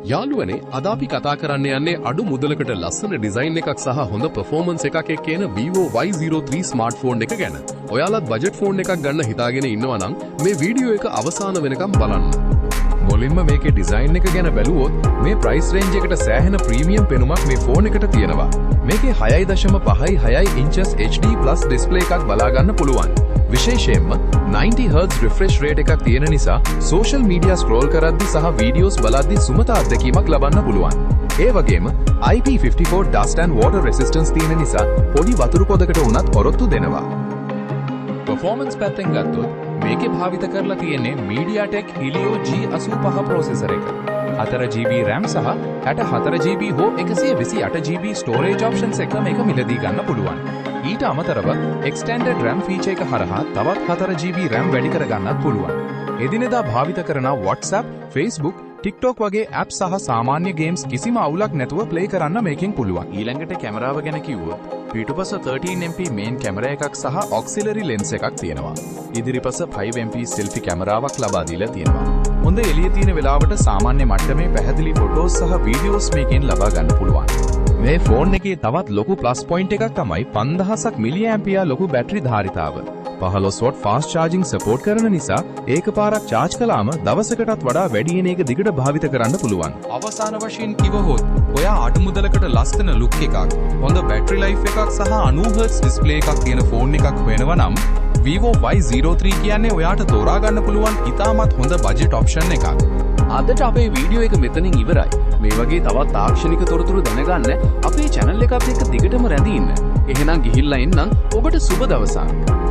යාළුවනේ අද අපි කතා කරන්න යන්නේ අඩු මුදලකට ලස්සන ඩිසයින් එකක් සහ හොඳ පර්ෆෝමන්ස් එකක් එක්කෙන Vivo Y03 ස්මාර්ට්ෆෝන් එක ගැන. ඔයාලත් බජට් ෆෝන් එකක් ගන්න හිතාගෙන ඉන්නවා නම් මේ වීඩියෝ එක අවසාන වෙනකම් බලන්න. මුලින්ම මේකේ ඩිසයින් එක ගැන බැලුවොත් මේ ප්‍රයිස් රේන්ජ් එකට සෑහෙන ප්‍රීමියම් පෙනුමක් මේ ෆෝන් එකට තියෙනවා. මේකේ 6.56 ඉන්චස් HD+ ඩිස්ප්ලේ එකක් බලා ගන්න පුළුවන්. විශේෂයෙන්ම 90Hz රිෆ්‍රෙෂ් රේට් එකක් තියෙන නිසා සෝෂල් මීඩියා ස්ක්‍රෝල් කරද්දි සහ වීඩියෝස් බලද්දි සුමත අත්දැකීමක් ලබන්න පුළුවන්. ඒ වගේම IP54 dust and water resistance තියෙන නිසා පොඩි වතුරු පොදකට වුණත් ඔරොත්තු දෙනවා. පර්ෆෝමන්ස් පැත්තෙන් ගත්තොත් මේකේ භාවිත කරලා තියෙන්නේ MediaTek Helio G85 ප්‍රොසෙසර් එක. 4GB RAM සහ 64GB හෝ 128GB ස්ටෝරේජ් ඔප්ෂන්ස් එක මේක මිලදී ගන්න පුළුවන්. ඊට අමතරව extended RAM feature එක හරහා තවත් 4GB RAM වැඩි කර ගන්නත් පුළුවන්. එදිනෙදා භාවිත කරන WhatsApp, Facebook, TikTok වගේ apps සහ සාමාන්‍ය games කිසිම අවුලක් නැතුව play කරන්න මේකෙන් පුළුවන්. ඊළඟට කැමරාව ගැන කිව්වොත් පිටුපස 13MP main කැමරා එකක් සහ auxiliary lens එකක් තියෙනවා. ඉදිරිපස 5MP selfie කැමරාවක් ලබා දීලා තියෙනවා. හොඳ එළිය තියෙන වෙලාවට සාමාන්‍ය මට්ටමේ පැහැදිලි ෆොටෝස් සහ වීඩියෝස් මේකෙන් ලබා ගන්න පුළුවන්. මේ ෆෝන් එකේ තවත් ලොකු ප්ලස් පොයින්ට් එකක් තමයි 5000ක් මිලි ඇම්පියර් ලොකු බැටරි ධාරිතාව. 15 වොට් ෆාස්ට් charging සපෝට් කරන නිසා ඒකපාරක් charge කළාම දවසකටත් වඩා වැඩි එන එක දිගට භාවිත කරන්න පුළුවන්. අවසාන වශයෙන් කිව්වොත් ඔයා අඩු මුදලකට ලස්සන ලුක් එකක්, හොඳ බැටරි ලයිෆ් එකක් සහ 90Hz ඩිස්ප්ලේ එකක් තියෙන ෆෝන් එකක් වෙනවා නම් Vivo Y03 කියන්නේ ඔයාට තෝරා ගන්න පුළුවන් ඉතාමත් හොඳ බජට් ඔප්ෂන් එකක්. අදට අපේ වීඩියෝ එක මෙතනින් ඉවරයි. මේ වගේ තවත් තාක්ෂණික තොරතුරු දැනගන්න අපේ channel එකත් එක්ක දිගටම රැඳී ඉන්න. එහෙනම් ගිහිල්ලා එන්නම් ඔබට සුබ දවසක්.